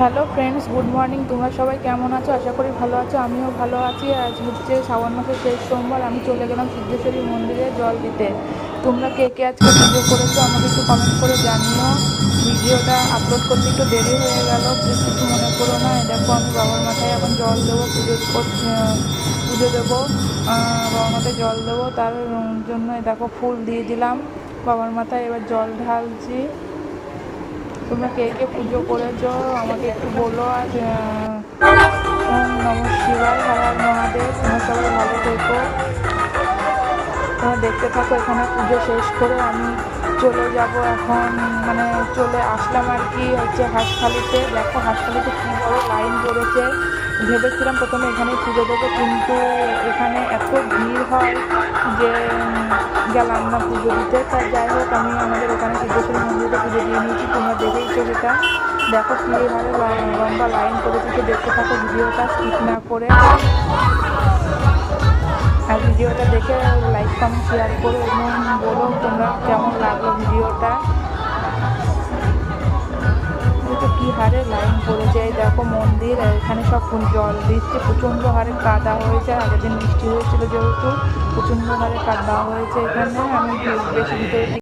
Hello friends, good morning. তোমরা সবাই কেমন আছো? আশা করি ভালো আছো। আমিও ভালো আছি। আজ হচ্ছে শ্রাবণ মাসের শেষ সোমবার। আমি চলে গেলাম সিদ্ধেশ্বরী মন্দিরে জল দিতে। তোমরা কে কে আজকে পুজো করেছো আমাকে একটু কমেন্ট করে জানিও। ভিডিওটা আপলোড করতে একটু দেরি হয়ে গেল, প্লিজ কিছু মনে করো না। দেখো আমি বাবার মাথায় এখন জল দেবো, পুজো দেবো, বাবার মাথায় জল দেবো। তার জন্য দেখো ফুল দিয়ে দিলাম বাবার মাথায়। এবার জল ঢালছি। তোমরা কে কে পুজো করেছো আমাকে একটু বলো। আর ওম নমঃ শিবায়, হর হর মহাদেব। তোমরা সবাই ভালো থেকো। তোমরা দেখতে থাকো। এখানে পুজো শেষ করে আমি চলে যাব এখন, মানে চলে আসলাম আর কি হচ্ছে হাঁসখালিতে। দেখো হাঁসখালিতে কী বড় লাইন পড়েছে। ভেবেছিলাম প্রথমে এখানেই পুজো দেবো, কিন্তু এখানে এত ভিড় হয় যে গেলাম না পুজো দিতে। তা যাই হোক, আমি আমাদের ওখানে সিদ্ধেশ্বরী মন্দিরে পুজো দিয়ে নিয়েছি। তোমরা দেখেইছো যেটা। দেখো কী হারে লম্বা লাইন পড়েছে। তো দেখতে থাকো ভিডিওটা স্কিপ না করে। আর ভিডিওটা দেখে লাইক কমেন্ট শেয়ার করো এবং বলো তোমরা কেমন লাগলো ভিডিওটা। তো কী হারে লাইন পড়েছে। এই দেখো মন্দির, এখানে সব জল দিচ্ছে। প্রচণ্ড হারে কাদা হয়েছে। আগের দিন বৃষ্টি হয়েছিল যেহেতু প্রচণ্ড হারে কাদা হয়েছে এখানে। আমি বেশি ভিতরে